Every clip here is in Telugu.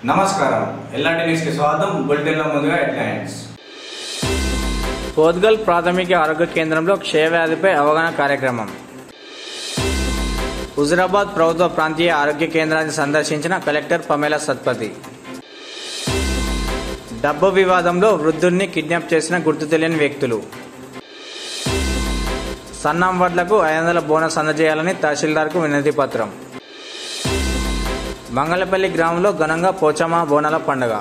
నమస్కారం ఎల్లాంటి న్యూస్కి స్వాగతం. బులెటిన్లో ముందుగా హెడ్లైన్స్. పోద్గల్ ప్రాథమిక ఆరోగ్య కేంద్రంలో క్షయవ్యాధిపై అవగాహన కార్యక్రమం. హుజురాబాద్ ప్రభుత్వ ప్రాంతీయ ఆరోగ్య కేంద్రాన్ని సందర్శించిన కలెక్టర్ పమేలా సత్పతి. డబ్బు వివాదంలో వృద్ధుడిని కిడ్నాప్ చేసిన గుర్తు తెలియని వ్యక్తులు. సన్నం వడ్లకు 500 బోనస్ అందజేయాలని తహసీల్దార్కు వినతి పత్రం. మంగళపల్లి గ్రామంలో ఘనంగా పోచమ్మ బోనాల పండుగ.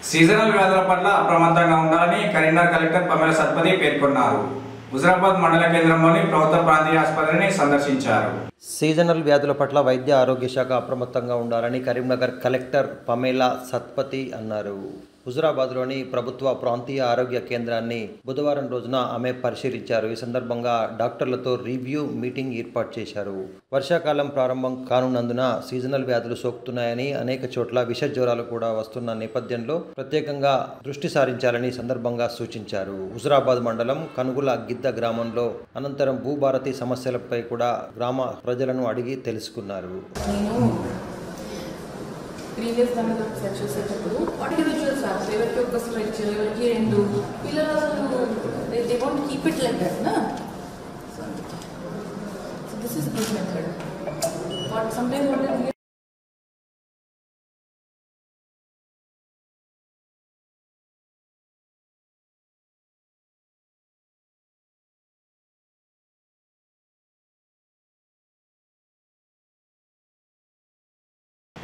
సీజనల్ వ్యాధుల పట్ల అప్రమత్తంగా ఉండాలని కరీంనగర్ కలెక్టర్ పమేలా సత్పతి పేర్కొన్నారు. హుజురాబాద్ మండల కేంద్రంలోని ప్రభుత్వ ప్రాంతీయ ఆసుపత్రిని సందర్శించారు. సీజనల్ వ్యాధుల పట్ల వైద్య ఆరోగ్య శాఖ అప్రమత్తంగా ఉండాలని కరీంనగర్ కలెక్టర్ పమేలా సత్పతి అన్నారు. హుజురాబాద్లోని ప్రభుత్వ ప్రాంతీయ ఆరోగ్య కేంద్రాన్ని బుధవారం రోజున ఆమె పరిశీలించారు. ఈ సందర్భంగా డాక్టర్లతో రివ్యూ మీటింగ్ ఏర్పాటు చేశారు. వర్షాకాలం ప్రారంభం కానున్నందున సీజనల్ వ్యాధులు సోకుతున్నాయని, అనేక చోట్ల విష జ్వరాలు కూడా వస్తున్న నేపథ్యంలో ప్రత్యేకంగా దృష్టి సారించాలని సందర్భంగా సూచించారు. హుజురాబాద్ మండలం కనుగుల గిద్ద గ్రామంలో అనంతరం భూభారతి సమస్యలపై కూడా గ్రామ ప్రజలను అడిగి తెలుసుకున్నారు. ప్రీవియస్ దాని సెట్ చేసేటప్పుడు ఇండివిజువల్స్ ఎవరికి ఒక స్ట్రెచ్ ఎవరికి రెండు పిల్లలు they want keep it like that నా so this is good method what sometimes what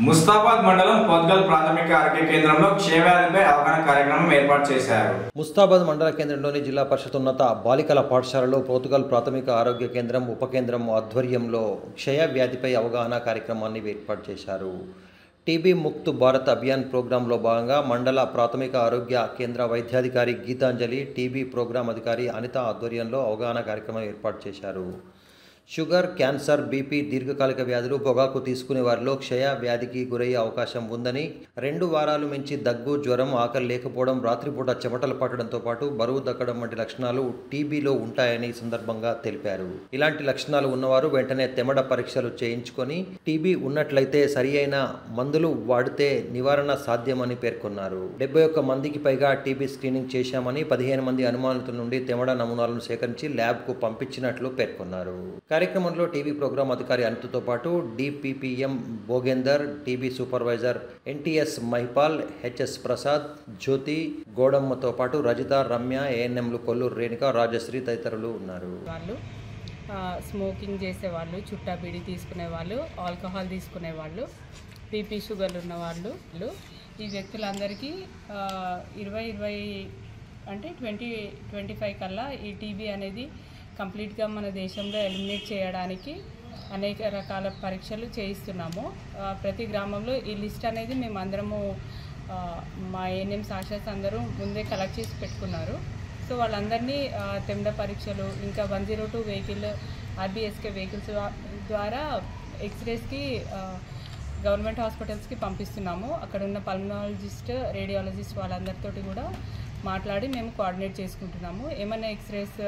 Mustabad మండలం పోద్గల్ ప్రాథమిక ఆరోగ్య కేంద్రంలో క్షయవ్యాధిపై అవగాహన కార్యక్రమం ఏర్పాటు చేశారు. ముస్తాబాద్ మండల కేంద్రంలోని జిల్లా పరిషత్ ఉన్నత బాలికల పాఠశాలలో పోర్తుగల్ ప్రాథమిక ఆరోగ్య కేంద్రం ఉప కేంద్రం ఆధ్వర్యంలో క్షయ వ్యాధిపై అవగాహన కార్యక్రమాన్ని ఏర్పాటు చేశారు. టీబీ ముక్త్ భారత్ అభియాన్ ప్రోగ్రాంలో భాగంగా మండల ప్రాథమిక ఆరోగ్య కేంద్ర వైద్యాధికారి గీతాంజలి, టీబీ ప్రోగ్రాం అధికారి అనిత ఆధ్వర్యంలో అవగాహన కార్యక్రమం ఏర్పాటు చేశారు. షుగర్, క్యాన్సర్, బీపీ, దీర్ఘకాలిక వ్యాధులు, పొగాకు తీసుకునే వారిలో క్షయ వ్యాధికి గురయ్యే అవకాశం ఉందని, 2 వారాలు మించి దగ్గు, జ్వరం, ఆకలి లేకపోవడం, రాత్రిపూట చెమటలు పట్టడంతో పాటు బరువు దక్కడం వంటి లక్షణాలు టీబీలో ఉంటాయని సందర్భంగా తెలిపారు. ఇలాంటి లక్షణాలు ఉన్నవారు వెంటనే తెమడ పరీక్షలు చేయించుకొని టీబీ ఉన్నట్లయితే సరి అయిన మందులు వాడితే నివారణ సాధ్యమని పేర్కొన్నారు. 71 మందికి పైగా టీబీ స్క్రీనింగ్ చేశామని, 15 మంది అనుమానితుల నుండి తెమడ నమూనాలను సేకరించి ల్యాబ్కు పంపించినట్లు పేర్కొన్నారు. కార్యక్రమంలో టీబీ ప్రోగ్రాం అధికారి అనితతో పాటు DPPM Bhogender, TB supervisor NTS Mahipal, HS Prasad, Jyothi, గోడమ్మతో పాటు రజిత, రమ్య, ఏఎన్ఎంలు కొల్లూరు రేణుక, రాజశ్రీ తదితరులు ఉన్నారు. వాళ్ళు స్మోకింగ్ చేసేవాళ్ళు, చుట్టా బీడి తీసుకునే వాళ్ళు, ఆల్కహాల్ తీసుకునే వాళ్ళు, బీపీ షుగర్లు ఉన్న వాళ్ళు, ఈ వ్యక్తులందరికీ 2020 అంటే 2025 కల్లా ఈ టీబీ అనేది కంప్లీట్గా మన దేశంలో ఎలిమినేట్ చేయడానికి అనేక రకాల పరీక్షలు చేయిస్తున్నాము. ప్రతి గ్రామంలో ఈ లిస్ట్ అనేది మేము అందరము మా ఏఎన్ఎం సాక్షాత్ అందరూ ముందే కలెక్ట్ చేసి పెట్టుకున్నారు. సో వాళ్ళందరినీ తెమ్డ పరీక్షలు, ఇంకా 102 వెహికల్, ఆర్బీఎస్కే వెహికల్స్ ద్వారా ఎక్స్రేస్కి గవర్నమెంట్ హాస్పిటల్స్కి పంపిస్తున్నాము. అక్కడ ఉన్న పల్మనాలజిస్ట్, రేడియాలజిస్ట్ వాళ్ళందరితో కూడా మాట్లాడి మేము కోఆర్డినేట్ చేసుకుంటున్నాము. ఏమైనా ఎక్స్రేస్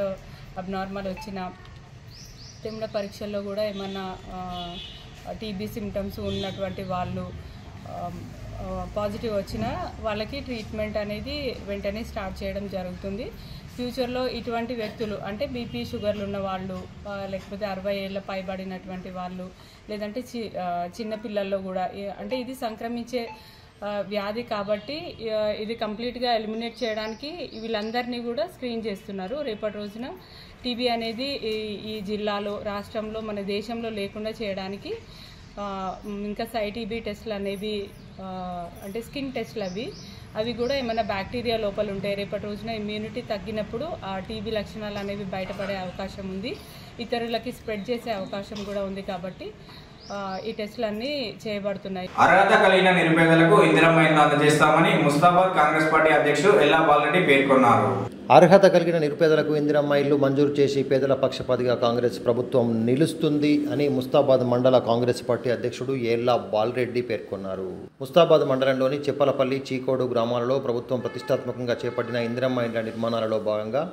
అబ్నార్మల్ వచ్చిన, తెమ్డ పరీక్షల్లో కూడా ఏమన్నా టీబీ సిమ్టమ్స్ ఉన్నటువంటి వాళ్ళు పాజిటివ్ వచ్చినా వాళ్ళకి ట్రీట్మెంట్ అనేది వెంటనే స్టార్ట్ చేయడం జరుగుతుంది. ఫ్యూచర్లో ఇటువంటి వ్యక్తులు అంటే బీపీ షుగర్లు ఉన్న వాళ్ళు, లేకపోతే 60 ఏళ్ళ పైబడినటువంటి వాళ్ళు, లేదంటే చిన్నపిల్లల్లో కూడా, అంటే ఇది సంక్రమించే వ్యాధి కాబట్టి ఇది కంప్లీట్గా ఎలిమినేట్ చేయడానికి వీళ్ళందరినీ కూడా స్క్రీన్ చేస్తున్నారు. రేపటి రోజున టీబీ అనేది ఈ జిల్లాలో, రాష్ట్రంలో, మన దేశంలో లేకుండా చేయడానికి ఇంకా సైటీబీ టెస్టులు అనేవి, అంటే స్కిన్ టెస్టులు అవి కూడా ఏమైనా బ్యాక్టీరియా లోపల ఉంటే రేపటి రోజున ఇమ్యూనిటీ తగ్గినప్పుడు ఆ టీబీ లక్షణాలు అనేవి బయటపడే అవకాశం ఉంది, ఇతరులకి స్ప్రెడ్ చేసే అవకాశం కూడా ఉంది. కాబట్టి ఈ టెస్టులన్నీ చేయబడుతున్నాయి. అర్హత కలిగిన నిరుపేదలకు ఇందిరమ్మ ఇల్లు అందజేస్తామని ముస్తాబాద్ కాంగ్రెస్ పార్టీ అధ్యక్షుడు ఎల్లా బాలరెడ్డి పేర్కొన్నారు. అర్హత కలిగిన నిరుపేదలకు ఇందిరమ్మ ఇల్లు మంజూరు చేసి పేదల పక్షపాతిగా కాంగ్రెస్ ప్రభుత్వం నిలుస్తుంది అని ముస్తాబాద్ మండల కాంగ్రెస్ పార్టీ అధ్యక్షుడు ఎల్లా బాలరెడ్డి పేర్కొన్నారు. ముస్తాబాద్ మండలంలోని చెప్పలపల్లి, చీకోడు గ్రామాలలో ప్రభుత్వం ప్రతిష్టాత్మకంగా చేపట్టిన ఇందిరమ్మ ఇళ్ల నిర్మాణాలలో భాగంగా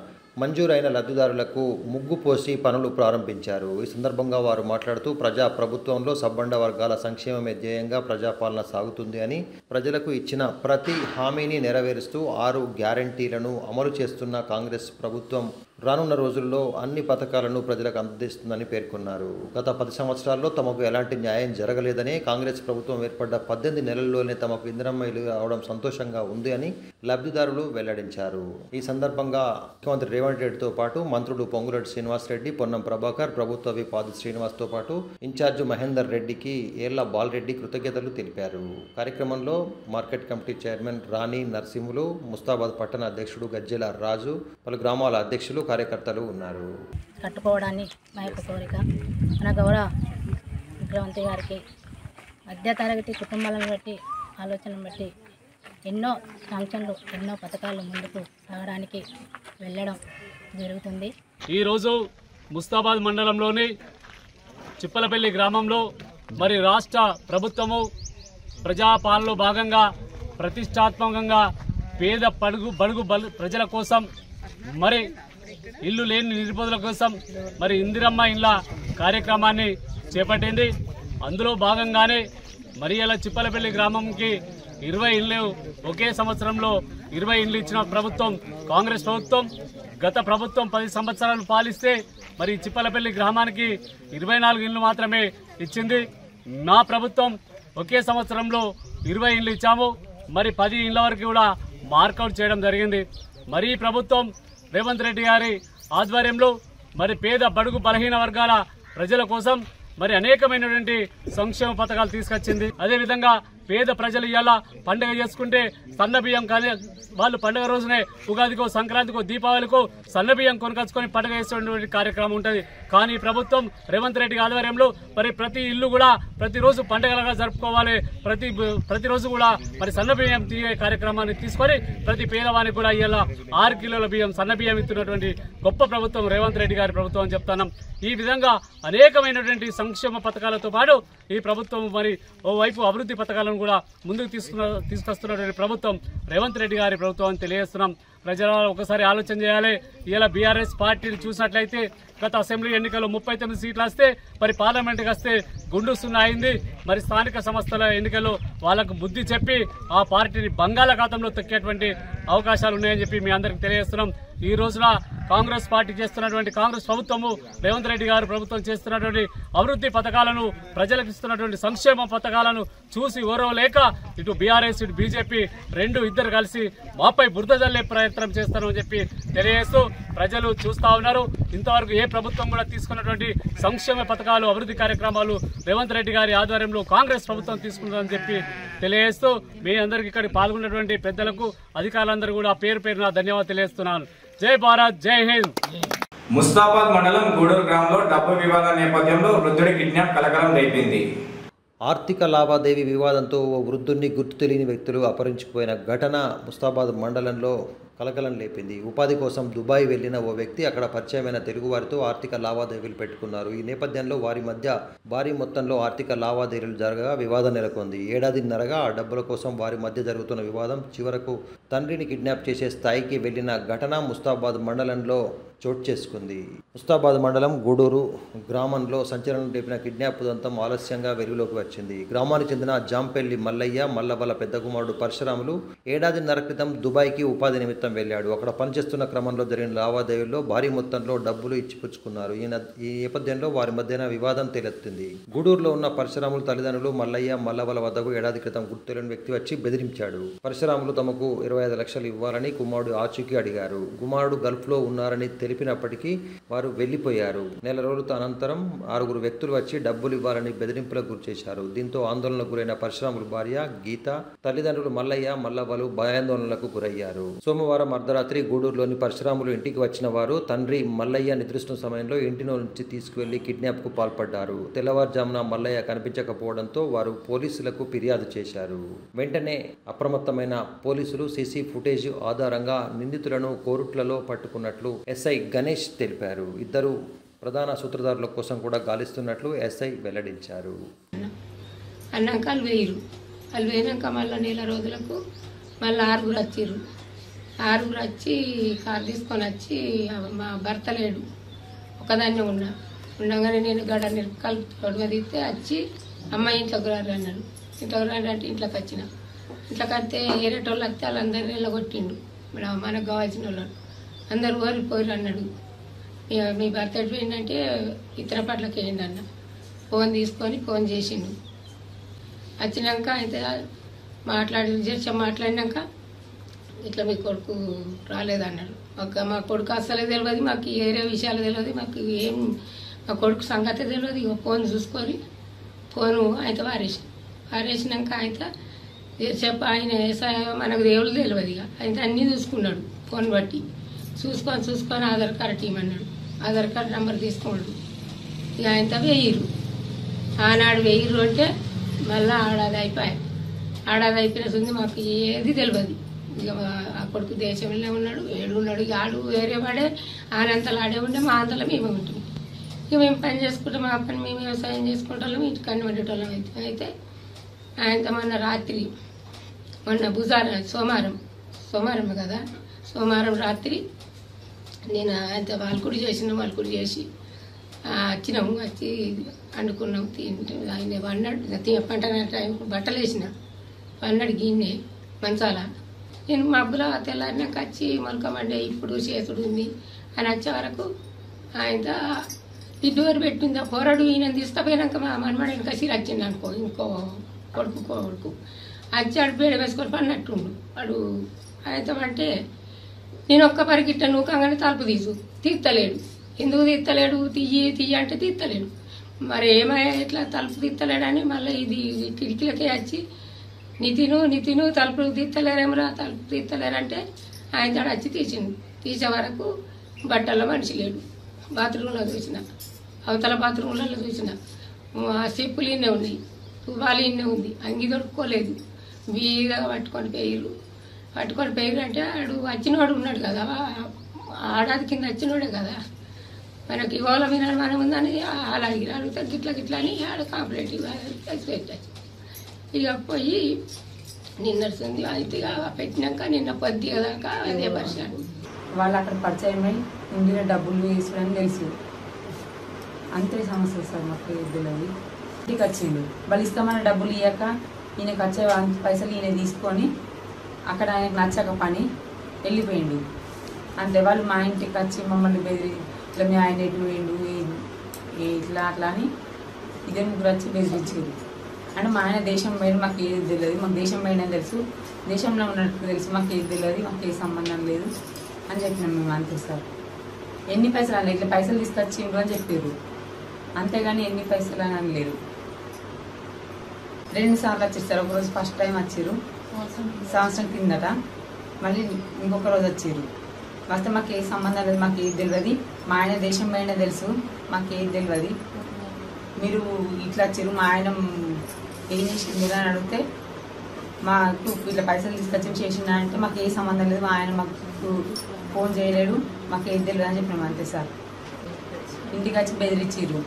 మంజూరైన లబ్ధిదారులకు ముగ్గు పోసి పనులు ప్రారంభించారు. ఈ సందర్భంగా వారు మాట్లాడుతూ ప్రజా ప్రభుత్వంలో సబ్బండ వర్గాల సంక్షేమమే ధ్యేయంగా ప్రజాపాలన సాగుతుంది అని, ప్రజలకు ఇచ్చిన ప్రతి హామీని నెరవేరుస్తూ 6 గ్యారంటీలను అమలు చేస్తున్న కాంగ్రెస్ ప్రభుత్వం రానున్న రోజుల్లో అన్ని పథకాలను ప్రజలకు అందిస్తుందని పేర్కొన్నారు. గత 10 సంవత్సరాల్లో తమకు ఎలాంటి న్యాయం జరగలేదని, కాంగ్రెస్ ప్రభుత్వం ఏర్పడ్డ 18 నెలల్లోనే తమకు ఇందిరమ్మ ఇల్లు రావడం సంతోషంగా ఉంది అని లబ్ధిదారులు వెల్లడించారు. ఈ సందర్భంగా ముఖ్యమంత్రి రేవంత్ రెడ్డితో పాటు మంత్రులు పొంగులేటి శ్రీనివాసరెడ్డి, పొన్నం ప్రభాకర్, ప్రభుత్వ విప్ ఆది శ్రీనివాస్తో పాటు ఇన్ఛార్జ్ మహేందర్ రెడ్డికి ఏళ్ల బాలరెడ్డి కృతజ్ఞతలు తెలిపారు. కార్యక్రమంలో మార్కెట్ కమిటీ చైర్మన్ రాణి నరసింహులు, ముస్తాబాద్ పట్టణ అధ్యక్షుడు గజ్జెల రాజు, పలు గ్రామాల అధ్యక్షులు, కార్యకర్తలు ఉన్నారు. కట్టుకోవడాన్ని మా యొక్క కోరిక. మన గౌరవ ముఖ్యమంత్రి గారికి మధ్యతరగతి కుటుంబాలను బట్టి, ఆలోచనను బట్టి ఎన్నో శాంక్షన్లు, ఎన్నో పథకాలు ముందుకు సాగడానికి వెళ్ళడం జరుగుతుంది. ఈరోజు ముస్తాబాద్ మండలంలోని చిప్పలపల్లి గ్రామంలో మరి రాష్ట్ర ప్రభుత్వము ప్రజాపాలనలో భాగంగా ప్రతిష్టాత్మకంగా పేద బడుగు ప్రజల కోసం, మరి ఇల్లు లేని నిరుపేదల కోసం మరి ఇందిరమ్మ ఇండ్ల కార్యక్రమాన్ని చేపట్టింది. అందులో భాగంగానే మరి ఇలా చిప్పలపల్లి గ్రామంకి 20 ఇండ్లు ఒకే సంవత్సరంలో 20 ఇండ్లు ఇచ్చిన ప్రభుత్వం కాంగ్రెస్ ప్రభుత్వం. గత ప్రభుత్వం 10 సంవత్సరాలు పాలిస్తే మరి చిప్పలపల్లి గ్రామానికి 24 ఇండ్లు మాత్రమే ఇచ్చింది. మా ప్రభుత్వం ఒకే సంవత్సరంలో 20 ఇండ్లు ఇచ్చాము. మరి 10 ఇండ్ల వరకు కూడా మార్కౌట్ చేయడం జరిగింది. మరి ఈ ప్రభుత్వం రేవంత్ రెడ్డి గారి ఆధ్వర్యంలో మరి పేద బడుగు బలహీన వర్గాల ప్రజల కోసం మరి అనేకమైనటువంటి సంక్షేమ పథకాలు తీసుకొచ్చింది. అదేవిధంగా పేద ప్రజలు ఇవాళ పండుగ చేసుకుంటే సన్నబియ్యం వాళ్ళు పండుగ రోజునే ఉగాదికో, సంక్రాంతికో, దీపావళికో సన్నబియ్యం కొనుకొచ్చుకొని పండుగ చేసేటువంటి కార్యక్రమం ఉంటుంది. కానీ ప్రభుత్వం రేవంత్ రెడ్డి ఆధ్వర్యంలో మరి ప్రతి ఇల్లు కూడా ప్రతిరోజు పండుగలుగా జరుపుకోవాలి, ప్రతిరోజు కూడా మరి సన్నబియ్యం తీయే కార్యక్రమాన్ని తీసుకొని ప్రతి పేదవానికి కూడా ఇవాళ 6 కిలోల బియ్యం సన్నబియ్యం ఇస్తున్నటువంటి గొప్ప ప్రభుత్వం రేవంత్ రెడ్డి గారి ప్రభుత్వం అని చెప్తున్నాం. ఈ విధంగా అనేకమైనటువంటి సంక్షేమ పథకాలతో పాటు ఈ ప్రభుత్వం మరి ఓవైపు అభివృద్ధి పథకాలను కూడా ముందుకు తీసుకొస్తున్నటువంటి ప్రభుత్వం రేవంత్ రెడ్డి గారి ప్రభుత్వం అని తెలియజేస్తున్నాం. ప్రజలు ఒకసారి ఆలోచన చేయాలి. ఇలా బీఆర్ఎస్ పార్టీని చూసినట్లయితే గత అసెంబ్లీ ఎన్నికల్లో 39 సీట్లు వస్తే మరి పార్లమెంట్కి వస్తే గుండు 0 అయింది. మరి స్థానిక సంస్థల ఎన్నికల్లో వాళ్ళకు బుద్ధి చెప్పి ఆ పార్టీని బంగాళాఖాతంలో తొక్కేటువంటి అవకాశాలు ఉన్నాయని చెప్పి మీ అందరికి తెలియజేస్తున్నాం. ఈ రోజున కాంగ్రెస్ పార్టీ చేస్తున్నటువంటి, కాంగ్రెస్ ప్రభుత్వము రేవంత్ రెడ్డి గారు ప్రభుత్వం చేస్తున్నటువంటి అభివృద్ధి పథకాలను, ప్రజలకు ఇస్తున్నటువంటి సంక్షేమ పథకాలను చూసి ఓరవలేక ఇటు బీఆర్ఎస్ ఇటు బీజేపీ ఇద్దరు కలిసి మాపై బురద జల్లే ప్రయత్నం చేస్తారని చెప్పి తెలియజేస్తూ ప్రజలు చూస్తా ఉన్నారు. ఇంతవరకు ఏ ప్రభుత్వం కూడా తీసుకున్నటువంటి సంక్షేమ పథకాలు, అభివృద్ధి కార్యక్రమాలు రేవంత్ రెడ్డి గారి ఆధ్వర్యంలో కాంగ్రెస్ ప్రభుత్వం తీసుకుంటుందని చెప్పి తెలియజేస్తూ మీ అందరికి ఇక్కడ పాల్గొన్నటువంటి పెద్దలకు, అధికారులందరూ కూడా పేరు పేరున ధన్యవాదాలు తెలియజేస్తున్నాను. జై భారత్, జై హింద్. ముస్తాబాద్ మండలం గూడూరు గ్రామంలో డబ్బు వివాదం నేపథ్యంలో వృద్ధుడి కిడ్నాప్ కలకలం రేపింది. ఆర్థిక లావాదేవీ వివాదంతో ఓ వృద్ధుడిని గుర్తు తెలియని వ్యక్తులు అపహరించుకుపోయిన ఘటన ముస్తాబాద్ మండలంలో కలకలం లేపింది. ఉపాధి కోసం దుబాయ్ వెళ్లిన ఓ వ్యక్తి అక్కడ పరిచయమైన తెలుగు వారితో ఆర్థిక లావాదేవీలు పెట్టుకున్నారు. ఈ నేపథ్యంలో వారి మధ్య భారీ మొత్తంలో ఆర్థిక లావాదేవీలు జరగగా వివాదం నెలకొంది. ఏడాదిన్నరగా ఆ డబ్బుల కోసం వారి మధ్య జరుగుతున్న వివాదం చివరకు తండ్రిని కిడ్నాప్ చేసే స్థాయికి వెళ్లిన ఘటన ముస్తాబాద్ మండలంలో చోటు చేసుకుంది. ముస్తాబాద్ మండలం గూడూరు గ్రామంలో సంచలనం రేపిన కిడ్నాప్ ఉదంతం ఆలస్యంగా వెలుగులోకి వచ్చింది. గ్రామానికి చెందిన జాంపెల్లి మల్లయ్య, మల్లవల పెద్ద కుమారుడు పరశురాములు ఏడాదిన్నర క్రితం దుబాయ్కి ఉపాధి నిమిత్తం వెళ్ళాడు. అక్కడ పనిచేస్తున్న క్రమంలో జరిగిన లావాదేవీల్లో భారీ మొత్తంలో డబ్బులు ఇచ్చిపుచ్చుకున్నారు. ఈ నేపథ్యంలో వారి మధ్యన వివాదం తలెత్తింది. గూడూరులో ఉన్న పరశురాములు తల్లిదండ్రులు మల్లయ్య, మల్లవల వద్దకు ఏడాది క్రితం గుర్తులేని వ్యక్తి వచ్చి బెదిరించాడు. పరశురాములు తమకు 25 లక్షలు ఇవ్వాలని కుమారుడు ఆచూకీ అడిగారు. కుమారుడు గల్ఫ్లో ఉన్నారని తెలిపినప్పటికీ వారు వెళ్లిపోయారు. నెల రోజుల అనంతరం 6 వ్యక్తులు వచ్చి డబ్బులు ఇవ్వాలని బెదిరింపులకు గురిచేశారు. దీంతో ఆందోళనకు గురైన పరశురాములు భార్య గీత, తల్లిదండ్రులు మల్లయ్య, మల్లవలు భయాందోళనలకు గురయ్యారు. సోమవారం అర్ధరాత్రి గూడూరులోని పరశురాములు ఇంటికి వచ్చిన వారు తండ్రి మల్లయ్య నిద్రిస్తున్న సమయంలో ఇంటి నుంచి తీసుకువెళ్లి కిడ్నాప్ కు పాల్పడ్డారు. తెల్లవారుజామున మల్లయ్య కనిపించకపోవడంతో వారు పోలీసులకు ఫిర్యాదు చేశారు. వెంటనే అప్రమత్తమైన పోలీసులు సీసీ ఫుటేజ్ ఆధారంగా నిందితులను కోరుట్లలో పట్టుకున్నట్లు ఎస్ఐ గణేష్ తెలిపారు. ఇద్దరు ప్రధాన సూత్రధారుల కోసం కూడా గాలిస్తున్నట్లు ఎస్ఐ వెల్లడించారు. అన్నాక వాళ్ళు పోయినాక మళ్ళీ నెల రోజులకు మళ్ళీ 6 వచ్చిర్రు. 6 వచ్చి కారు తీసుకొని వచ్చి మా భర్త లేడు, ఒకదాన్నే ఉండగానే నేను గడ నిరకాలు తొడవ తీస్తే వచ్చి అమ్మాయి ఇంట్లోకి రారు అన్నాడు. ఇంట్లోకి రారు అంటే ఇంట్లోకి వచ్చిన. ఇంట్లోకి వస్తే ఏరేటోళ్ళు వస్తే వాళ్ళందరినీ వెళ్ళగొట్టిండు. మనకు కావాల్సిన వాళ్ళు అందరు ఓరిపోయారు అన్నాడు. మీ భర్త ఎటుపోయిందంటే ఇతర పట్లకి వేయండి అన్న. ఫోన్ తీసుకొని ఫోన్ చేసిండు. వచ్చినాక అయితే మాట్లాడినాక ఇట్లా మీ కొడుకు రాలేదన్నాడు. మా కొడుకు అస్సలే తెలియదు, మాకు వేరే విషయాలు తెలియదు, మాకు ఏం మా కొడుకు సంగతే తెలియదు. ఇక ఫోన్ చూసుకొని ఫోను అయితే వారేసినాక ఆయన ఆయన మనకు దేవుళ్ళు తెలియదు. ఇక ఆయన అన్నీ చూసుకున్నాడు. ఫోన్ బట్టి చూసుకొని ఆధార్ కార్డు ఇవ్వమన్నాడు. ఆధార్ కార్డు నెంబర్ తీసుకున్నాడు. ఇక ఆయనతో 1000 ఆనాడు 1000 అంటే మళ్ళీ ఆడాది అయిపోయిన సుంది మాకు ఏది తెలియదు. ఇక ఆ కొడుకు దేశంలో ఉన్నాడు, ఏడున్నాడు. ఇక ఆడు వేరే వాడే ఆనంతలు ఆడే ఉండే, మా అంతలో మేమే ఉంటాం. ఇక మేము పని చేసుకుంటాం, మా పని మేము వ్యవసాయం చేసుకుంటాం, ఇంటికి అన్ని వండేటోళ్ళం. అయితే ఆయనతో మొన్న సోమవారం కదా, సోమవారం రాత్రి నేను ఆయనతో వాళ్ళకుడి చేసి వచ్చినాము. వచ్చి వండుకున్నాము, తింటే ఆయన వన్నాడు. పంట టైం బట్టలు వేసిన వన్నాడు గిన్నె మంచాల. నేను మబ్బులో తెల్లారినాక వచ్చి మొలకమండే ఇప్పుడు చేసుడు ఉంది అని వచ్చే వరకు ఆయనతో ఈ డోర్ పెట్టింది. ఆ పోరాడు ఈయన తీసుకుపోయినాక మా మనమడ ఇంకా వచ్చింది అనుకో, ఇంకో కొడుకు వచ్చి ఆడు బేడ వేసుకొని పడినట్టుండు. వాడు ఆయనతో అంటే నేను ఒక్క పరిగిట్ట నూకంగానే తలుపు తీస్తలేడు. ఎందుకు తీస్తలేడు? తీయి అంటే తీస్తలేడు. మరి ఏమయ్యా ఇట్లా తలుపు తీస్తలేడని మళ్ళీ ఇది కిటికీలకే వచ్చి నితిను తలుపులు తీస్తలేరేమరా, తలుపు తీస్తలేరంటే ఆయన వచ్చి తీసే వరకు బట్టల్లో మనిషి లేడు. బాత్రూంలో చూసిన, అవతల బాత్రూంలలో చూసిన, ఆ చెప్పులు ఇన్నే ఉన్నాయి, తువ్వాలి ఇన్నే ఉంది, అంగి దొరుకోలేదు. వీధగా పట్టుకొని పోయిరు అంటే ఆడు వచ్చినవాడు ఉన్నాడు కదా, ఆడాది కింద వచ్చినోడే కదా, మనకి ఇవాళ వినాలి మనం ఉందని అలా అడిగితే గిట్లా అని ఆడ కంప్లైంట్ పెట్టచ్చు. ఇక పోయి నిన్నడుతుంది అయితే పెట్టినాక నిన్న పొద్దు దాకా అదే పరిచయం. వాళ్ళు అక్కడ పరిచయమై ఇండియా డబ్బులు వేసుకోవడం తెలుసు. అంతే సమస్య సార్. మాకు తెలియదు. ఇంటికి వచ్చిండు, వాళ్ళు ఇస్తామన్న డబ్బులు ఇవ్వక ఈయనకు వచ్చే పైసలు ఈయన తీసుకొని అక్కడ ఆయనకు నచ్చక పని వెళ్ళిపోయిండు. అంతే. వాళ్ళు మా ఇంటికి వచ్చి మమ్మల్ని బెదిరి ఇట్లా మీ ఆయన ఎటు పోయిండు ఇట్లా అట్లా అని 2 వచ్చి బెదిరించారు. అంటే మా ఆయన దేశం పోయిన మాకు ఏది తెలియదు, మాకు దేశం పోయినా తెలుసు, దేశంలో ఉన్నట్టు తెలుసు, మాకు ఏది తెలియదు, మాకు ఏ సంబంధం లేదు అని చెప్పినాం మేము. అంతే సార్. ఎన్ని పైసలు అని ఇట్లా పైసలు తీసుకొచ్చిండ్రు అని చెప్పారు, అంతేగాని ఎన్ని పైసలు అని అనలేదు. 2 సార్లు వచ్చారు సార్. ఒకరోజు ఫస్ట్ టైం వచ్చారు సంవత్సరం కిందట, మళ్ళీ ఇంకొక రోజు వచ్చారు. వస్తే మాకు ఏ సంబంధం లేదు, మాకు ఏది తెలియదు, మా ఆయన దేశం పోయినా తెలుసు, మాకు ఏది తెలియదు, మీరు ఇట్లా వచ్చారు, మా ఆయన ఏం చేసింది మీరు అని అడిగితే మాకు ఇట్లా పైసలు తీసుకొచ్చి చేసిందా అంటే మాకు ఏ సంబంధం లేదు, మా ఆయన మాకు ఫోన్ చేయలేడు, మాకు ఏది తెలియదు అని చెప్పినాము. అంతే సార్. ఇంటికి వచ్చి బెదిరించారు.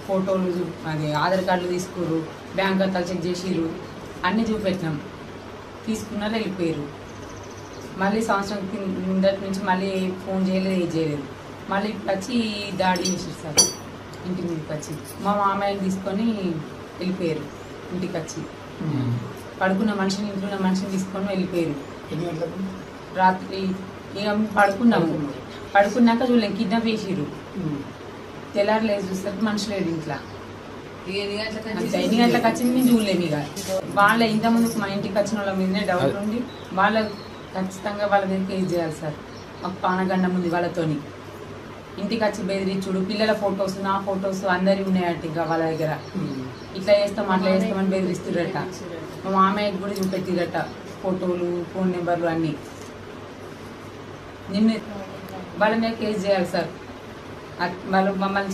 ఫోటోలు అది ఆధార్ కార్డులు తీసుకురు, బ్యాంక్ ఖాతాలు చెక్ చేసిరు, అన్నీ చూపెట్టినాం. తీసుకున్నారు, వెళ్ళిపోయారు. మళ్ళీ సంవత్సరం కిందటి నుంచి మళ్ళీ ఫోన్ చేయలేదు, ఏది చేయలేదు. మళ్ళీ వచ్చి దాడి చేసారు సార్. ఇంటి మీదకి వచ్చి మా మామయ్యని తీసుకొని వెళ్ళిపోయారు. ఇంటికి వచ్చి పడుకున్న మనిషిని, ఇంట్లో ఉన్న మనిషిని తీసుకొని వెళ్ళిపోయారు. రాత్రి ఇక పడుకున్నాక చూడలేం, కిడ్నాప్ చేసిరు. తెల్లారు లేదు చూస్తే మనిషి లేదు ఇంట్లో. 8 గంటలకు వచ్చింది మేము చూడలేము. ఇక వాళ్ళ ఇంతకుముందుకు మా ఇంటికి వచ్చిన వాళ్ళ మీదనే డౌట్ ఉండి వాళ్ళ ఖచ్చితంగా వాళ్ళ మీద కేసు చేయాలి సార్. మాకు పానగండం ఉంది వాళ్ళతోని. ఇంటికి వచ్చి బెదిరించుడు, పిల్లల ఫొటోస్, నా ఫొటోస్ అందరి ఉన్నాయట. ఇంకా వాళ్ళ దగ్గర ఇట్లా చేస్తాం అట్లా చేస్తామని బెదిరిస్తురట. మా మామయ్యకి కూడా చూపెట్టిరట ఫోటోలు, ఫోన్ నెంబర్లు అన్నీ. నిన్న వాళ్ళ మీద కేసు చేయాలి సార్. వాళ్ళు మమ్మల్ని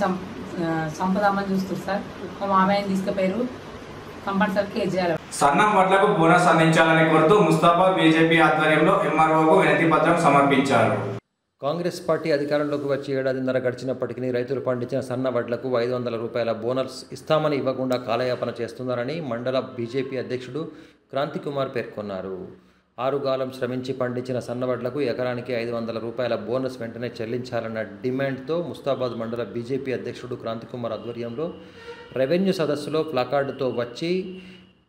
సంపదామని చూస్తారు సార్. మా మామయ్యని తీసుకుపోయారు, కంపల్సరీ కేసు చేయాలి. సన్నం వడ్లకు బోనస్ అందించాలని కోరుతూ ముస్తాబాద్ బీజేపీ ఆధ్వర్యంలో ఎంఆర్ఓకు వినతి పత్రం సమర్పించారు. కాంగ్రెస్ పార్టీ అధికారంలోకి వచ్చి ఏడాదిన్నర గడిచినప్పటికీ రైతులు పండించిన సన్న వడ్లకు 500 రూపాయల బోనస్ ఇస్తామని ఇవ్వకుండా కాలయాపన చేస్తున్నారని మండల బీజేపీ అధ్యక్షుడు క్రాంతికుమార్ పేర్కొన్నారు. ఆరుగాలం శ్రమించి పండించిన సన్నవడ్లకు ఎకరానికి 500 రూపాయల బోనస్ వెంటనే చెల్లించాలన్న డిమాండ్తో ముస్తాబాద్ మండల బీజేపీ అధ్యక్షుడు క్రాంతికుమార్ ఆధ్వర్యంలో రెవెన్యూ సదస్సులో ప్లకార్డుతో వచ్చి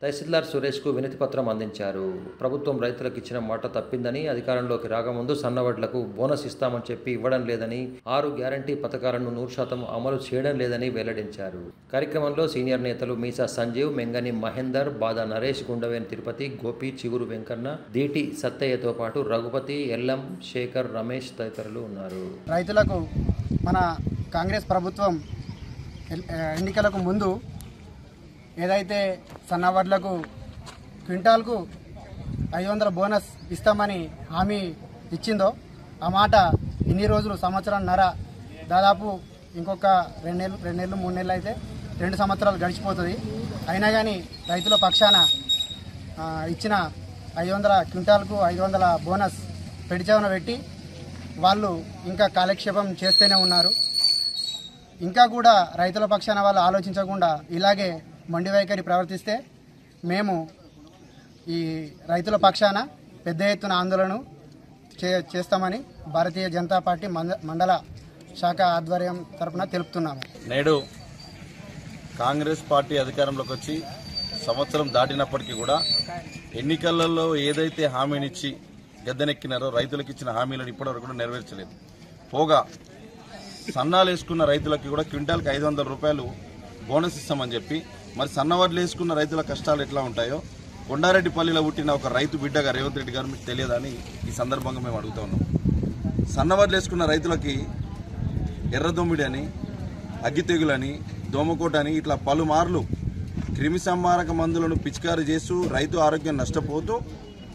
తహసీల్దార్ సురేష్కు వినతిపత్రం అందించారు. ప్రభుత్వం రైతులకు ఇచ్చిన మాట తప్పిందని, అధికారంలోకి రాకముందు సన్నవడ్లకు బోనస్ ఇస్తామని చెప్పి ఇవ్వడం లేదని, 6 గ్యారంటీ పథకాలను 100% అమలు చేయడం లేదని వెల్లడించారు. కార్యక్రమంలో సీనియర్ నేతలు మీసా సంజీవ్, మెంగని మహేందర్, బాదా నరేష్, గుండవేని తిరుపతి, గోపి, చిగురు వెంకన్న, దీటి సత్తయ్యతో పాటు రఘుపతి, ఎల్లం, శేఖర్, రమేష్ తదితరులు ఉన్నారు. రైతులకు మన కాంగ్రెస్ ప్రభుత్వం ఎన్నికలకు ముందు ఏదైతే సన్నవడ్లకు క్వింటాల్కు 500 బోనస్ ఇస్తామని హామీ ఇచ్చిందో ఆ మాట ఇన్ని రోజులు సంవత్సరంన్నర, దాదాపు ఇంకొక 2 నెలలు 3 నెలలు అయితే 2 సంవత్సరాలు గడిచిపోతుంది. అయినా కానీ రైతుల పక్షాన ఇచ్చిన 500 క్వింటాల్కు 500 బోనస్ పెడిచేవన పెట్టి వాళ్ళు ఇంకా కాలక్షేపం చేస్తూనే ఉన్నారు. ఇంకా కూడా రైతుల పక్షాన వాళ్ళు ఆలోచించకుండా ఇలాగే మొండి వైఖరి ప్రవర్తిస్తే మేము ఈ రైతుల పక్షాన పెద్ద ఎత్తున ఆందోళన చేస్తామని భారతీయ జనతా పార్టీ మండల శాఖ ఆధ్వర్యం తరపున తెలుపుతున్నాము. నేడు కాంగ్రెస్ పార్టీ అధికారంలోకి వచ్చి సంవత్సరం దాటినప్పటికీ కూడా ఎన్నికలలో ఏదైతే హామీనిచ్చి గద్దెనెక్కినారో రైతులకు ఇచ్చిన హామీలను ఇప్పటివరకు కూడా నెరవేర్చలేదు. పోగా సన్నాలు వేసుకున్న రైతులకి కూడా క్వింటాల్కి 500 రూపాయలు బోనస్ ఇస్తామని చెప్పి, మరి సన్నవడ్లు వేసుకున్న రైతుల కష్టాలు ఎట్లా ఉంటాయో కొండారెడ్డిపల్లిలో పుట్టిన ఒక రైతు బిడ్డగా రేవంత్ రెడ్డి గారు మీకు తెలియదని ఈ సందర్భంగా మేము అడుగుతా ఉన్నాం. సన్నవడ్లు వేసుకున్న రైతులకి ఎర్రదొమ్మిడి అని, అగ్గితెగులని, దోమకోటని ఇట్లా పలుమార్లు క్రిమి సంహారక మందులను పిచికారీ చేస్తూ రైతు ఆరోగ్యం నష్టపోతూ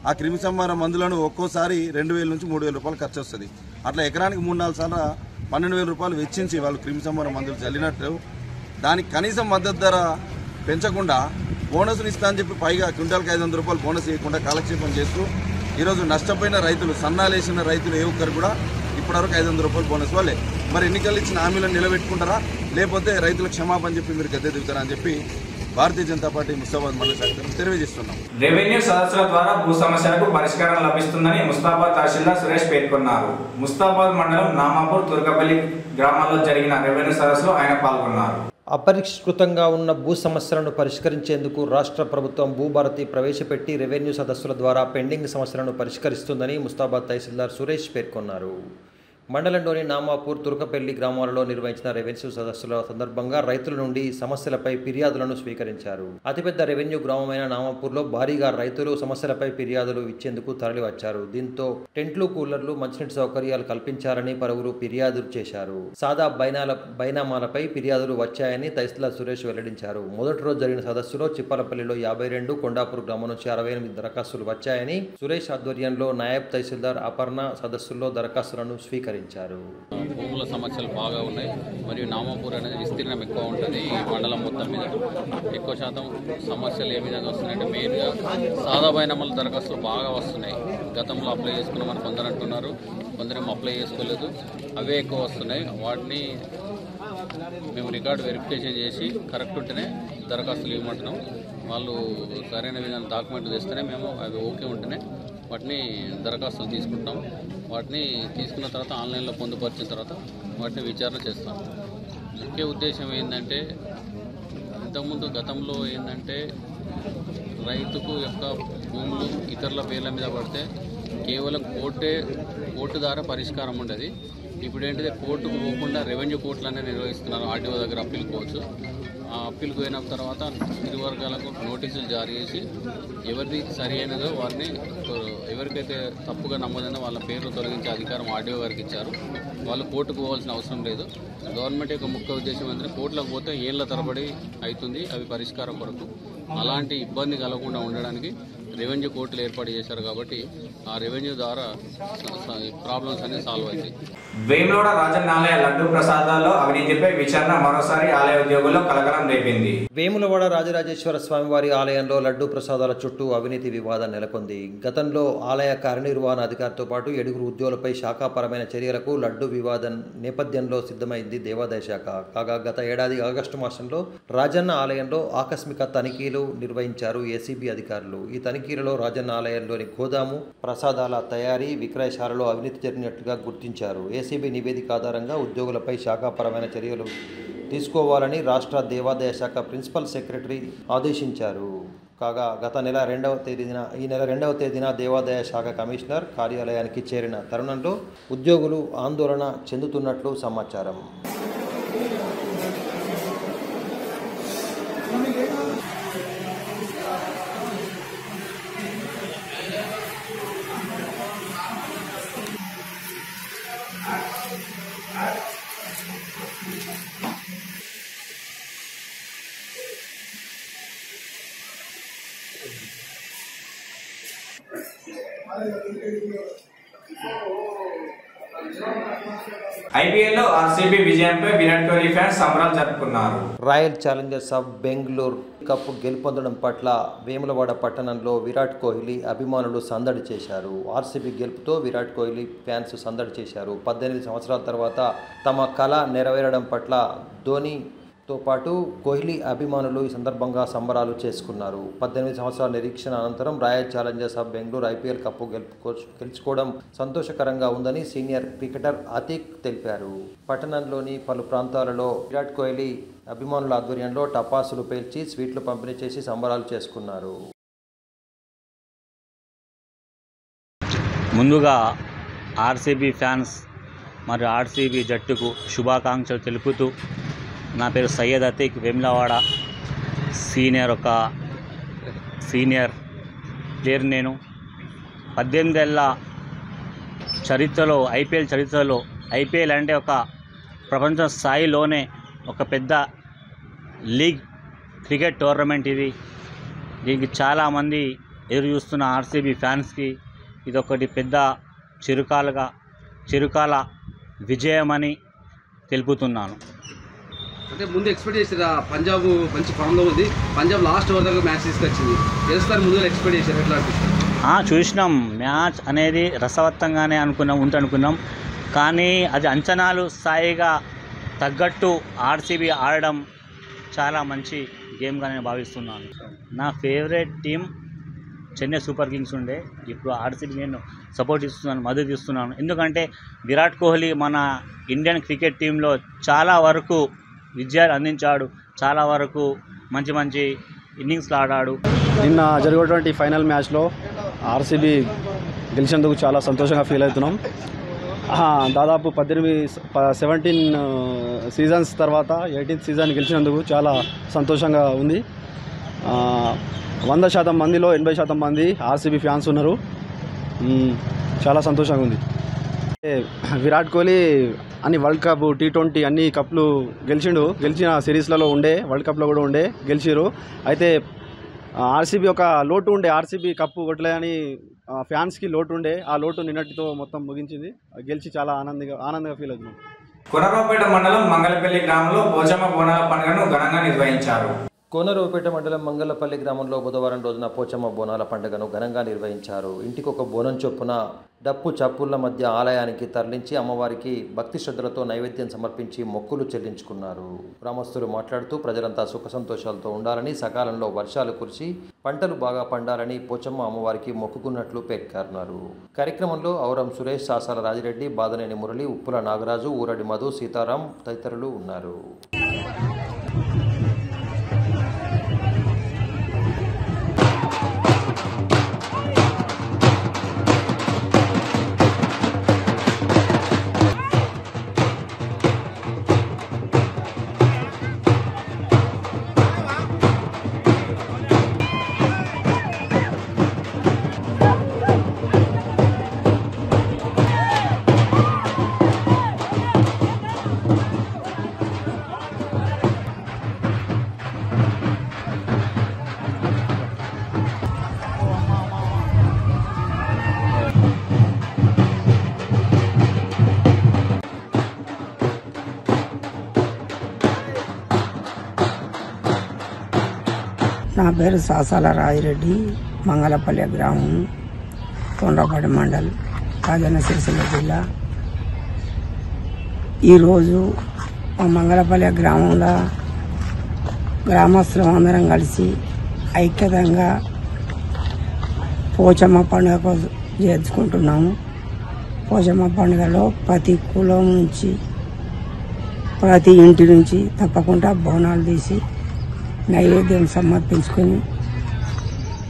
ఆ క్రిమి సంహార మందులను ఒక్కోసారి 2000 నుంచి 3000 రూపాయలు ఖర్చు వస్తుంది. అట్లా ఎకరానికి 3-4 సార్లు 12,000 రూపాయలు వెచ్చించి వాళ్ళు క్రిమి సంహార మందులు చల్లినట్టు దానికి కనీసం మద్దతు ధర పెంచకుండా బోనస్ని ఇస్తా అని చెప్పి పైగా క్వింటాల్కి 500 రూపాయలు బోనస్ ఇవ్వకుండా కాలక్షేపం చేస్తూ ఈరోజు నష్టపోయిన రైతులు, సన్నాలేసిన రైతులు ఏ ఒక్కరు కూడా ఇప్పటివరకు 500 రూపాయలు బోనస్ వాళ్ళే. మరి ఎన్నికలు ఇచ్చిన హామీలను నిలబెట్టుకుంటారా, లేకపోతే రైతులకు క్షమాపణ చెప్పి మీరు గద్దె దిగుతారా అని చెప్పి భారతీయ జనతా పార్టీ ముస్తాబాద్ మండల శాఖ తెలియజేస్తున్నాం. రెవెన్యూ సదస్సుల ద్వారా భూ సమస్యలకు పరిష్కారం లభిస్తుందని ముస్తాబాద్ తహసీల్దార్ సురేష్ పేర్కొన్నారు. ముస్తాబాద్ మండలం నామాపూర్, తుర్కపల్లి గ్రామాల్లో జరిగిన రెవెన్యూ సదస్సులో ఆయన పాల్గొన్నారు. అపరిష్కృతంగా ఉన్న భూ సమస్యలను పరిష్కరించేందుకు రాష్ట్ర ప్రభుత్వం భూభారతి ప్రవేశపెట్టి రెవెన్యూ సదస్సుల ద్వారా పెండింగ్ సమస్యలను పరిష్కరిస్తుందని ముస్తాబాద్ తహసీల్దార్ సురేష్ పేర్కొన్నారు. మండలంలోని నామాపూర్, తుర్కపల్లి గ్రామాలలో నిర్వహించిన రెవెన్యూ సదస్సుల సందర్భంగా రైతుల నుండి సమస్యలపై ఫిర్యాదులను స్వీకరించారు. అతిపెద్ద రెవెన్యూ గ్రామమైన నామాపూర్లో భారీగా రైతులు సమస్యలపై ఫిర్యాదులు ఇచ్చేందుకు తరలివచ్చారు. దీంతో టెంట్లు, కూలర్లు, మంచినీటి సౌకర్యాలు కల్పించాలని పలువురు ఫిర్యాదులు చేశారు. సాదా బైనామాలపై ఫిర్యాదులు వచ్చాయని తహసీల్దార్ సురేష్ వెల్లడించారు. మొదటి రోజు జరిగిన సదస్సులో చిప్పలపల్లిలో 52, కొండాపూర్ గ్రామం నుంచి 68 దరఖాస్తులు వచ్చాయని సురేష్ ఆధ్వర్యంలో నాయబ్ తహసీల్దార్ అపర్ణ సదస్సుల్లో దరఖాస్తులను స్వీకరించారు. భూముల సమస్యలు బాగా ఉన్నాయి. మరియు నామాపూర్ అనేది విస్తీర్ణం ఎక్కువ ఉంటుంది. ఈ మండలం మొత్తం మీద ఎక్కువ శాతం సమస్యలు ఏ విధంగా వస్తున్నాయంటే మెయిన్గా సాదా బైనామాల దరఖాస్తులు బాగా వస్తున్నాయి. గతంలో అప్లై చేసుకున్నామని కొందరు అంటున్నారు, కొందరేమో అప్లై చేసుకోలేదు. అవే ఎక్కువ వస్తున్నాయి. వాటిని మేము రికార్డు వెరిఫికేషన్ చేసి కరెక్ట్ ఉంటేనే దరఖాస్తులు ఇవ్వమంటున్నాం. వాళ్ళు సరైన విధంగా డాక్యుమెంట్లు తెస్తేనే మేము అవి ఓకే ఉంటేనే వాటిని దరఖాస్తులు తీసుకుంటాం. వాటిని తీసుకున్న తర్వాత ఆన్లైన్లో పొందుపరిచిన తర్వాత వాటిని విచారణ చేస్తాం. ముఖ్య ఉద్దేశం ఏంటంటే ఇంతకుముందు గతంలో ఏంటంటే రైతుకు యొక్క భూములు ఇతరుల పేర్ల మీద పడితే కేవలం కోర్టు ద్వారా పరిష్కారం ఉండేది. ఇప్పుడు ఏంటంటే కోర్టుకు పోకుండా రెవెన్యూ కోర్టులనే నిర్వహిస్తున్నారు. ఆర్టీఓ దగ్గర అప్పీల్ కోవచ్చు. ఆ అప్పీల్కి పోయిన తర్వాత ఇరు వర్గాలకు నోటీసులు జారీ చేసి ఎవరిది సరి అయినదో వారిని, ఎవరికైతే తప్పుగా నమోదైందో వాళ్ళ పేర్లు తొలగించే అధికారం ఆర్టీఓ గారికి ఇచ్చారు. వాళ్ళు కోర్టుకు పోవాల్సిన అవసరం లేదు. గవర్నమెంట్ యొక్క ముఖ్య ఉద్దేశం ఏంటంటే కోర్టులకు పోతే ఏళ్ల తరబడి అవుతుంది అవి పరిష్కారం కొరకు. అలాంటి ఇబ్బంది కలగకుండా ఉండడానికి రెవెన్యూ కోర్టులు ఏర్పాటు చేశారు. కాబట్టి ఆ రెవెన్యూ ద్వారా ప్రాబ్లమ్స్ అన్ని సాల్వ్ అవుతాయి. వేములవాడ రాజన్న ఆలయ లడ్డు ప్రసాదాల్లో అవినీతిపై విచారణ మరోసారి ఆలయ ఉద్యోగుల్లో కలకలం రేపింది. వేములవాడ రాజరాజేశ్వర స్వామివారి ఆలయంలో లడ్డు ప్రసాదాల చుట్టూ అవినీతి వివాదం నెలకొంది. గతంలో ఆలయ కార్యనిర్వహణ అధికారితో పాటు 7 ఉద్యోగులపై శాఖాపరమైన చర్యలకు లడ్డు వివాదం నేపథ్యంలో సిద్ధమైంది దేవాదాయ శాఖ. కాగా గత ఏడాది ఆగస్టు మాసంలో రాజన్న ఆలయంలో ఆకస్మిక తనిఖీలు నిర్వహించారు ఏసీబీ అధికారులు. ఈ తనిఖీ తనిఖీలలో రాజన్న ఆలయంలోని గోదాము ప్రసాదాల తయారీ విక్రయశాలలో అవినీతి జరిగినట్లుగా గుర్తించారు. ఏసీబీ నివేదిక ఆధారంగా ఉద్యోగులపై శాఖాపరమైన చర్యలు తీసుకోవాలని రాష్ట్ర దేవాదాయ శాఖ ప్రిన్సిపల్ సెక్రటరీ ఆదేశించారు. కాగా గత నెల 2వ తేదీన దేవాదాయ శాఖ కమిషనర్ కార్యాలయానికి చేరిన తరుణంలో ఉద్యోగులు ఆందోళన చెందుతున్నట్లు సమాచారం. ఐపీఎల్లో ఆర్సీబీ విజయంపై విరాట్ కోహ్లీ ఫ్యాన్స్ సంబరాలు జరుపుకున్నారు. Royal Challengers of Bengaluru cup గెలుపొందడం పట్ల వేములవాడ పట్టణంలో విరాట్ కోహ్లీ అభిమానులు సందడి చేశారు. ఆర్సీబీ గెలుపుతో విరాట్ కోహ్లీ ఫ్యాన్స్ సందడి చేశారు. 18 సంవత్సరాల తర్వాత తమ కళ నెరవేరడం పట్ల ధోనీతో పాటు కోహ్లీ అభిమానులు ఈ సందర్భంగా సంబరాలు చేసుకున్నారు. 18 సంవత్సరాల నిరీక్షణ అనంతరం Royal Challengers of Bengaluru IPL cup గెలుచుకోవడం సంతోషకరంగా ఉందని సీనియర్ క్రికెటర్ అతీక్ తెలిపారు. పట్టణంలోని పలు ప్రాంతాలలో విరాట్ కోహ్లీ అభిమానుల ఆధ్వర్యంలో టపాసులు పేల్చి స్వీట్లు పంపిణీ చేసి సంబరాలు చేసుకున్నారు. ముందుగా ఆర్సీబీ ఫ్యాన్స్ మరియు ఆర్సీబీ జట్టుకు శుభాకాంక్షలు తెలుపుతూ, నా పేరు సయ్యద్ అతీక్, వేములవాడ సీనియర్ ప్లేయర్. నేను 18 ఏళ్ల చరిత్రలో ఐపీఎల్ అంటే ఒక ప్రపంచ స్థాయిలోనే ఒక పెద్ద లీగ్ క్రికెట్ టోర్నమెంట్. దీనికి చాలామంది ఎదురు చూస్తున్న ఆర్సీబీ ఫ్యాన్స్కి ఇదొకటి పెద్ద చిరుకాల విజయమని తెలుపుతున్నాను. అంటే ముందు ఎక్స్పెక్ట్ చేసారా? పంజాబ్ మంచి ఫామ్లో ఉంది, పంజాబ్ లాస్ట్ ఓవర్ దాకా మ్యాచ్ తీసుకొచ్చింది, గెలుస్తారు ముందు ఎక్స్పెక్ట్ చేశారు, ఎట్లా అనిపిస్తుంది? చూసినాం. మ్యాచ్ అనేది రసవత్తంగానే అనుకున్నాం, కానీ అది అంచనాలు స్థాయిగా తగ్గట్టు ఆర్సీబీ ఆడడం చాలా మంచి గేమ్గా నేను భావిస్తున్నాను. నా favourite team Chennai super Kings ఉండే, ఇప్పుడు ఆర్సీబీ నేను మద్దతు ఇస్తున్నాను. ఎందుకంటే విరాట్ కోహ్లీ మన ఇండియన్ క్రికెట్ టీంలో చాలా వరకు విజయాలు అందించాడు, చాలా వరకు మంచి ఇన్నింగ్స్లో ఆడాడు. నిన్న జరిగేటువంటి ఫైనల్ మ్యాచ్లో ఆర్సీబీ గెలిచినందుకు చాలా సంతోషంగా ఫీల్ అవుతున్నాం. దాదాపు 17 సీజన్స్ తర్వాత 18th సీజన్ గెలిచినందుకు చాలా సంతోషంగా ఉంది. 100% మందిలో 80% మంది ఆర్సీబీ ఫ్యాన్స్ ఉన్నారు. చాలా సంతోషంగా ఉంది. విరాట్ కోహ్లీ అన్ని వరల్డ్ కప్, T20 అన్ని కప్లు గెలిచిన సిరీస్లలో ఉండే, వరల్డ్ కప్లో కూడా ఉండే గెలిచిరు. అయితే ఆర్సీబీ ఒక లోటు ఉండే, ఆర్సీబీ కప్పు కొట్టలేదని ఫ్యాన్స్కి లోటు ఉండే, ఆ లోటు నిన్నటితో మొత్తం ముగించింది. గెలిచి చాలా ఆనందంగా ఫీల్ అవుతున్నాం. కోనరావుపేట మండలం మంగళపల్లి గ్రామంలో పోచమ్మ బోనాల పండుగను ఘనంగా నిర్వహించారు. కోనరావుపేట మండలం మంగళపల్లి గ్రామంలో బుధవారం రోజున పోచమ్మ బోనాల పండుగను ఘనంగా నిర్వహించారు. ఇంటికొక బోనం చొప్పున డప్పు చప్పుళ్ల మధ్య ఆలయానికి తరలించి అమ్మవారికి భక్తి శ్రద్ధలతో నైవేద్యం సమర్పించి మొక్కులు చెల్లించుకున్నారు. గ్రామస్తులు మాట్లాడుతూ ప్రజలంతా సుఖ సంతోషాలతో ఉండాలని, సకాలంలో వర్షాలు కురిసి పంటలు బాగా పండాలని పోచమ్మ అమ్మవారికి మొక్కుకున్నట్లు పేర్కొన్నారు. కార్యక్రమంలో ఔరం సురేష్, సాసాల రాజిరెడ్డి, బాదనేని మురళి, ఉప్పుల నాగరాజు, ఊరడి మధు, సీతారాం తదితరులు ఉన్నారు. నా పేరు సాసాల రాజిరెడ్డి, మంగళపల్లి గ్రామం, తొండ్రపాటి మండల్, రాజన్న సిరిసిల్ల జిల్లా. ఈరోజు మా మంగళపల్లి గ్రామంలో గ్రామస్తులం అందరం కలిసి ఐక్యతంగా పోచమ్మ పండుగ చేసుకుంటున్నాము. పోచమ్మ పండుగలో ప్రతి కులం నుంచి ప్రతి ఇంటి నుంచి తప్పకుండా బోనాలు తీసి నైవేద్యం సమర్పించుకొని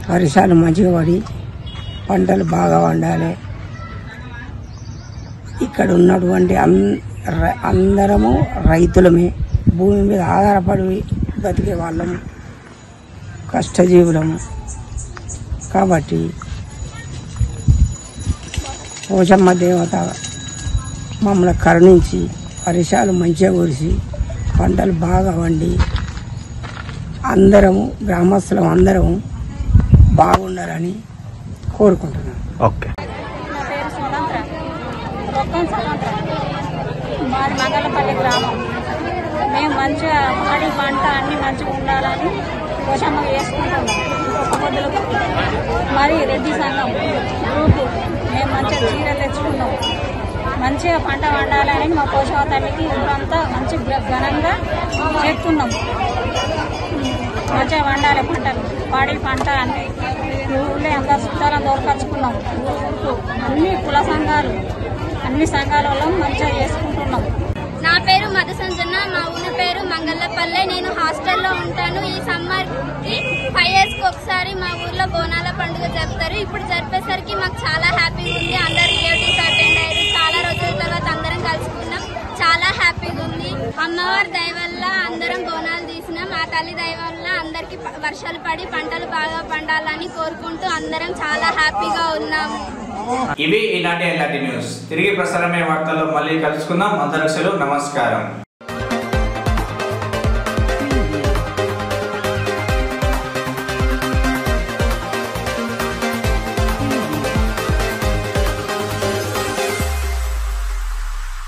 వర్షాలు మంచిగా పడి పంటలు బాగా వండాలి. ఇక్కడ ఉన్నటువంటి అందరము రైతులమే, భూమి మీద ఆధారపడి బతికే వాళ్ళము, కష్టజీవులము. కాబట్టి పోచమ్మ దేవత మమ్మల్ని కరుణించి వర్షాలు మంచిగా కురిసి పంటలు బాగా వండి అందరము గ్రామస్తులం అందరము బాగుండాలని కోరుకుంటున్నాం. ఓకే. నా పేరు సుమంత్ర, రొక్కం సుమంత్ర. మాది మంగళపల్లి గ్రామం. మేము మంచిగా పాడి పంట అన్ని మంచిగా ఉండాలని పోషమ్మ చేసుకుంటున్నాం. సముద్రులకు మరి రెడ్డి సంఘం గ్రూపు మేము మంచిగా చీరలు తెచ్చుకున్నాం. మంచిగా పంట వండాలని మా పోషమ్మ తల్లికి ఊరంతా మంచి ఘనంగా చేస్తున్నాం. మంచిగా వండాలి పంటలు, పాడి పంట అన్ని ఊళ్ళో అందరు చుట్టాలను దోరపరుచుకున్నాం. ఊరుకు అన్ని కుల సంఘాలు అన్ని సంఘాల వల్ల మంచిగా చేసుకుంటున్నాం. నా పేరు మధుసంజన, మా ఊరి పేరు మంగళపల్లె. నేను హాస్టల్లో ఉంటాను. ఈ సమ్మర్కి 5 yearsకి ఒకసారి మా ఊర్లో బోనాల పండుగ జరుపుతారు. ఇప్పుడు జరిపేసరికి మాకు చాలా హ్యాపీగా ఉంది. అందరు రిలేటివ్స్ అటెండ్ అయ్యారు. చాలా రోజుల తర్వాత అందరం కలుసుకున్నాం. చాలా హ్యాపీగా ఉంది. అమ్మవారి దయ వల్ల అందరం బోనాలు తీసినాం. ఆ తల్లి దయ వల్ల అందరికి వర్షాలు పడి పంటలు బాగా పండాలని కోరుకుంటూ అందరం చాలా హ్యాపీగా ఉన్నాము. ఇవి ఈనాటి న్యూస్. తిరిగి ప్రసారమయ్యే వార్తల్లో మళ్ళీ కలుసుకుందాం. అందరూ నమస్కారం.